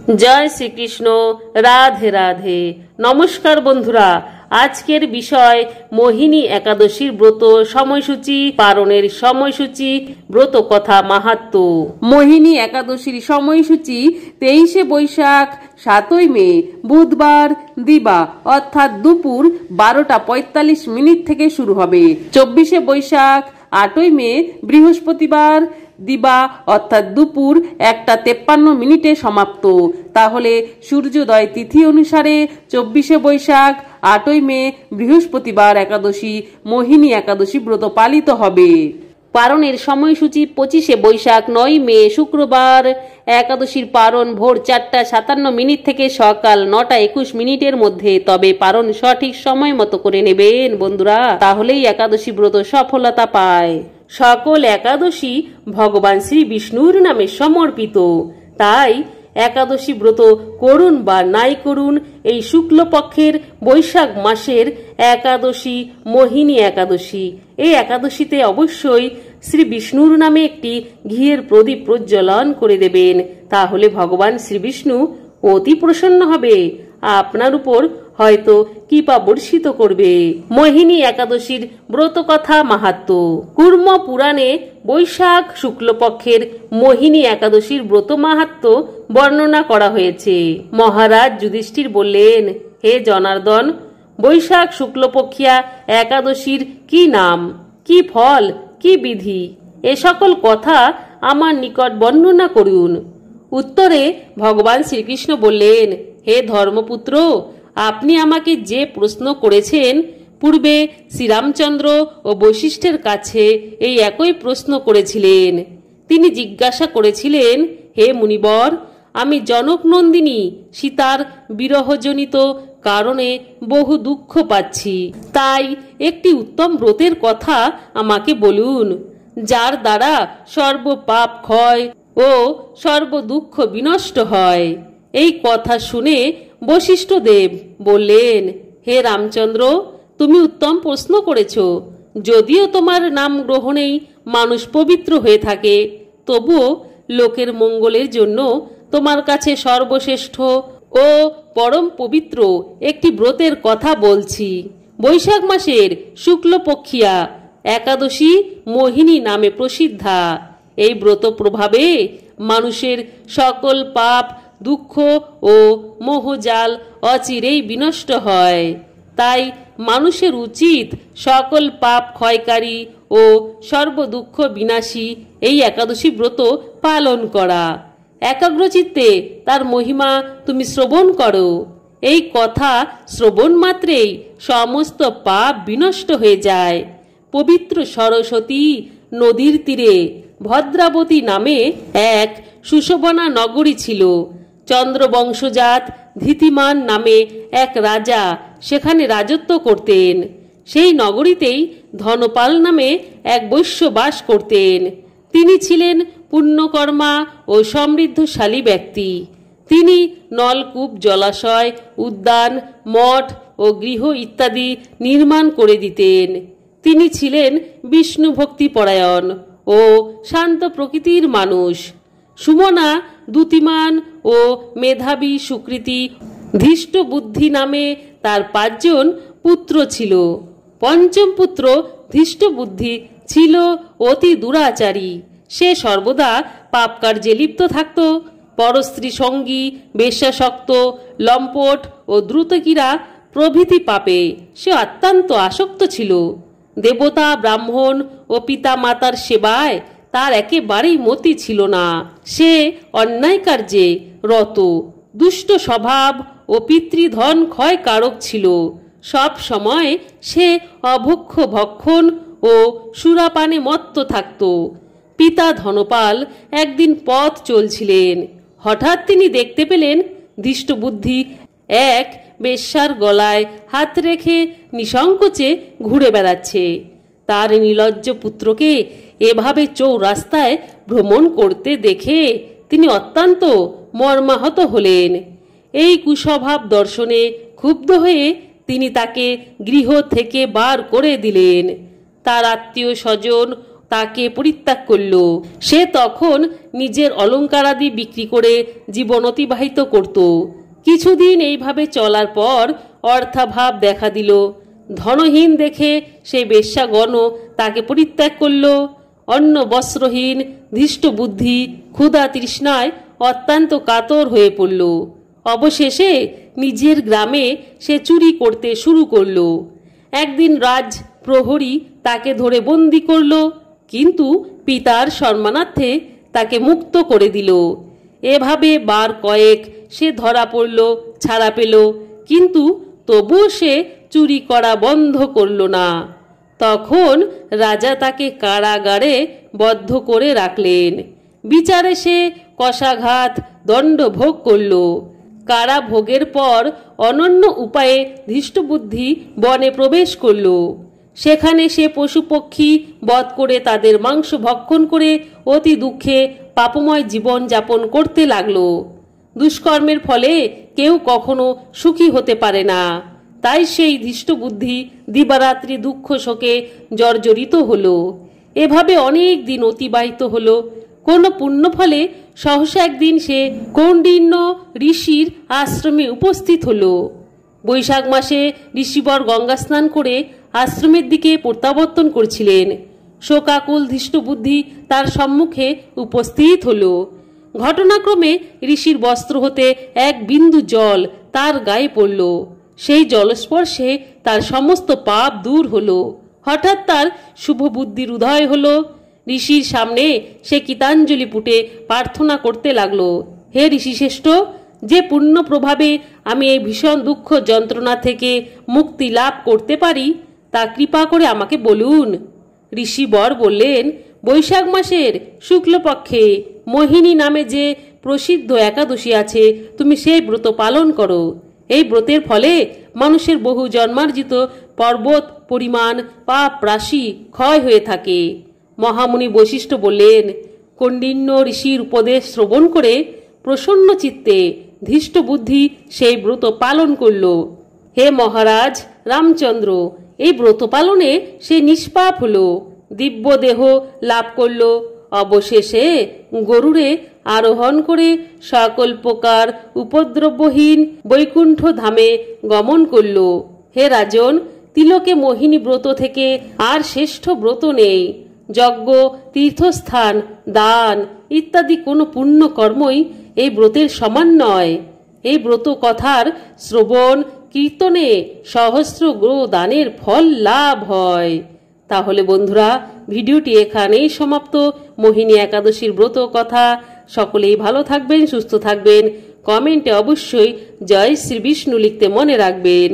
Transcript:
জয় শ্রীকৃষ্ণ। রাধে রাধে। নমস্কার বন্ধুরা, আজকের বিষয় মোহিনী একাদশীর ব্রত সময়সূচি, পারণের সময়সূচি, ব্রত কথা মাহাত্ম্য। মোহিনী একাদশীর সময়সূচি 23শে বৈশাখ 7ই মে বুধবার দিবা অর্থাৎ দুপুর 12টা 45 মিনিট থেকে শুরু হবে। 24শে বৈশাখ 8ই মে বৃহস্পতিবার দিবা অর্থাৎ দুপুর 1টা 53 মিনিটে সমাপ্ত। তাহলে সূর্যোদয় তিথি অনুসারে 24শে বৈশাখ 8ই মে বৃহস্পতিবার একাদশী মোহিনী একাদশী ব্রত পালিত হবে। পারণের সময়সূচি 25শে বৈশাখ 9ই মে শুক্রবার একাদশীর পারণ ভোর 4টা 57 মিনিট থেকে সকাল 9টা 21 মিনিটের মধ্যে। তবে পারণ সঠিক সময় মতো করে নেবেন বন্ধুরা, তাহলেই একাদশী ব্রত সফলতা পায়। সকল একাদশী ভগবান শ্রী বিষ্ণুর নামে সমর্পিত, তাই একাদশী ব্রত করুন বা নাই করুন, এই শুক্লপক্ষের বৈশাখ মাসের একাদশী মোহিনী একাদশী, এই একাদশীতে অবশ্যই শ্রী বিষ্ণুর নামে একটি ঘিয়ের প্রদীপ প্রজ্বলন করে দেবেন, তাহলে ভগবান শ্রী বিষ্ণু অতি প্রসন্ন হবে, আপনার উপর হয়তো কৃপা বর্ষিত করবে। মোহিনী একাদশীর ব্রত কথা মাহাত্ম্য। কুর্ম পুরাণে বৈশাখ শুক্লপক্ষের মোহিনী একাদশীর ব্রত মাহাত্ম্য বর্ণনা করা হয়েছে। মহারাজ যুধিষ্ঠির বললেন, হে জনার্দন, বৈশাখ শুক্লপক্ষিয়া একাদশীর কি নাম, কি ফল, কি বিধি, এ সকল কথা আমার নিকট বর্ণনা করুন। উত্তরে ভগবান শ্রীকৃষ্ণ বললেন, হে ধর্মপুত্র, আপনি আমাকে যে প্রশ্ন করেছেন, পূর্বে শ্রীরামচন্দ্র ও বশিষ্ঠের কাছে এই একই প্রশ্ন করেছিলেন। তিনি জিজ্ঞাসা করেছিলেন, হে মুনিবর, আমি জনকনন্দিনী সীতার বিরহজনিত কারণে বহু দুঃখ পাচ্ছি, তাই একটি উত্তম ব্রতের কথা আমাকে বলুন, যার দ্বারা সর্ব পাপ ক্ষয় ও সর্ব দুঃখ বিনষ্ট হয়। এই কথা শুনে বশিষ্ঠ দেব বললেন, হে রামচন্দ্র, তুমি উত্তম প্রশ্ন করেছ। যদিও তোমার নাম গ্রহণেই মানুষ পবিত্র হয়ে থাকে, তবুও লোকের মঙ্গলের জন্য তোমার কাছে সর্বশ্রেষ্ঠ ও পরম পবিত্র একটি ব্রতের কথা বলছি। বৈশাখ মাসের শুক্লপক্ষিয়া একাদশী মোহিনী নামে প্রসিদ্ধা। এই ব্রত প্রভাবে মানুষের সকল পাপ, দুঃখ ও মোহজাল অচিরেই বিনষ্ট হয়। তাই মানুষের উচিত সকল পাপ ক্ষয়কারী ও সর্বদুঃখ বিনাশী এই একাদশী ব্রত পালন করা। একাগ্রচিত্তে তার মহিমা তুমি শ্রবণ করো। এই কথা শ্রবণ মাত্রেই সমস্ত পাপ বিনষ্ট হয়ে যায়। পবিত্র সরস্বতী নদীর তীরে ভদ্রাবতী নামে এক সুশোভনা নগরী ছিল। চন্দ্রবংশজাত ধীতিমান নামে এক রাজা সেখানে রাজত্ব করতেন। সেই নগরীতেই ধনপাল নামে এক বৈশ্য বাস করতেন। তিনি ছিলেন পুণ্যকর্মা ও সমৃদ্ধশালী ব্যক্তি। তিনি নলকূপ, জলাশয়, উদ্যান, মঠ ও গৃহ ইত্যাদি নির্মাণ করে দিতেন। তিনি ছিলেন বিষ্ণু ভক্তি পরায়ণ ও শান্ত প্রকৃতির মানুষ। সুমনা, দ্যুতিমান ও মেধাবী সুকৃতি, ধৃষ্ট বুদ্ধি নামে তার 5 জন পুত্র ছিল। পঞ্চম পুত্র ধৃষ্ট বুদ্ধি ছিল অতি দুরাচারী। সে সর্বদা পাপ কার্যে লিপ্ত থাকত। পরস্ত্রী সঙ্গী, বেশ্যাসক্ত, লম্পট ও দ্রুতকীরা প্রভৃতি পাপে সে অত্যন্ত আসক্ত ছিল। দেবতা, ব্রাহ্মণ ও পিতা মাতার সেবায় তার একেবারেই মতি ছিল না। সে অন্যায় কার্যে রত, দুষ্ট স্বভাব ও পিতৃধন ক্ষয়কারক ছিল। সব সময় সে অভক্ষ ভক্ষণ ও সুরাপানে মত্ত থাকত। পিতা ধনপাল একদিন পথ চলছিলেন। হঠাৎ তিনি দেখতে পেলেন ধৃষ্টবুদ্ধি এক বেশ্যার গলায় হাত রেখে নিঃসংকোচে ঘুরে বেড়াচ্ছে। তার নির্লজ্জ পুত্রকে এভাবে চৌরাস্তায় ভ্রমণ করতে দেখে তিনি অত্যন্ত মর্মাহত হলেন। এই কুস্বভাব দর্শনে ক্ষুব্ধ হয়ে তিনি তাকে গৃহ থেকে বার করে দিলেন। তার আত্মীয় স্বজন তাকে পরিত্যাগ করল। সে তখন নিজের অলঙ্কারাদি বিক্রি করে জীবন অতিবাহিত করত। কিছুদিন এইভাবে চলার পর অর্থাভাব দেখা দিল। ধনহীন দেখে সেই বেশ্যাগণও তাকে পরিত্যাগ করল। অন্ন বস্ত্রহীন ধৃষ্টবুদ্ধি ক্ষুধা তৃষ্ণায় অত্যন্ত কাতর হয়ে পড়ল। অবশেষে নিজের গ্রামে সে চুরি করতে শুরু করল। একদিন রাজ প্রহরী তাকে ধরে বন্দি করল, কিন্তু পিতার সম্মানার্থে তাকে মুক্ত করে দিল। এভাবে বার কয়েক সে ধরা পড়ল, ছাড়া পেল, কিন্তু তবুও সে চুরি করা বন্ধ করল না। তখন রাজা তাকে কারাগারে বদ্ধ করে রাখলেন। বিচারে সে কষাঘাত দণ্ড ভোগ করল। কারা ভোগের পর অনন্য উপায়ে ধৃষ্টবুদ্ধি বনে প্রবেশ করল। সেখানে সে পশু পক্ষী বধ করে তাদের মাংস ভক্ষণ করে অতি দুঃখে পাপময় জীবন যাপন করতে লাগল। দুষ্কর্মের ফলে কেউ কখনো সুখী হতে পারে না। তাই সেই ধৃষ্টবুদ্ধি দিবারাত্রি দুঃখ শোকে জর্জরিত হল। এভাবে অনেক দিন অতিবাহিত হল। কোন পুণ্য ফলে সহসা একদিন সে কৌণ্ডিন্য ঋষির আশ্রমে উপস্থিত হল। বৈশাখ মাসে ঋষিবর গঙ্গা স্নান করে আশ্রমের দিকে প্রত্যাবর্তন করছিলেন। শোকাকুল ধৃষ্টবুদ্ধি তার সম্মুখে উপস্থিত হল। ঘটনাক্রমে ঋষির বস্ত্র হতে এক বিন্দু জল তার গায়ে পড়ল। সেই জলস্পর্শে তার সমস্ত পাপ দূর হল। হঠাৎ তার শুভ বুদ্ধির উদয় হল। ঋষির সামনে সে কৃতাঞ্জলি পুটে প্রার্থনা করতে লাগলো, হে ঋষিশ্রেষ্ঠ, যে পুণ্য প্রভাবে আমি এই ভীষণ দুঃখ যন্ত্রণা থেকে মুক্তি লাভ করতে পারি তা কৃপা করে আমাকে বলুন। ঋষিবর বললেন, বৈশাখ মাসের শুক্লপক্ষে মোহিনী নামে যে প্রসিদ্ধ একাদশী আছে, তুমি সেই ব্রত পালন করো। এই ব্রতের ফলে মানুষের বহু জন্মার্জিত পর্বত পরিমাণ পাপ রাশি ক্ষয় হয়ে থাকে। মহামুনি বৈশিষ্ট্য বললেন, কৌণ্ডিন্য ঋষির উপদেশ শ্রবণ করে প্রসন্ন চিত্তে ধৃষ্টবুদ্ধি সেই ব্রত পালন করল। হে মহারাজ রামচন্দ্র, এই ব্রত পালনে সে নিষ্পাপ হল, দিব্য দেহ লাভ করল। অবশেষে গরুড়ে আরোহণ করে সকল প্রকার উপদ্রবহীন বৈকুণ্ঠ ধামে গমন করল। হে রাজন, তিলকে মোহিনী ব্রত থেকে আর শ্রেষ্ঠ ব্রত নেই। যজ্ঞ, তীর্থস্থান, দান ইত্যাদি কোনো পুণ্য কর্মই এই ব্রতের সমান নয়। এই ব্রত কথার শ্রবণ কীর্তনে সহস্র গ্রহ দানের ফল লাভ হয়। তাহলে বন্ধুরা, ভিডিওটি এখানেই সমাপ্ত। মোহিনী একাদশীর ব্রত কথা। সকলেই ভালো থাকবেন, সুস্থ থাকবেন। কমেন্টে অবশ্যই জয় শ্রী বিষ্ণু লিখতে মনে রাখবেন।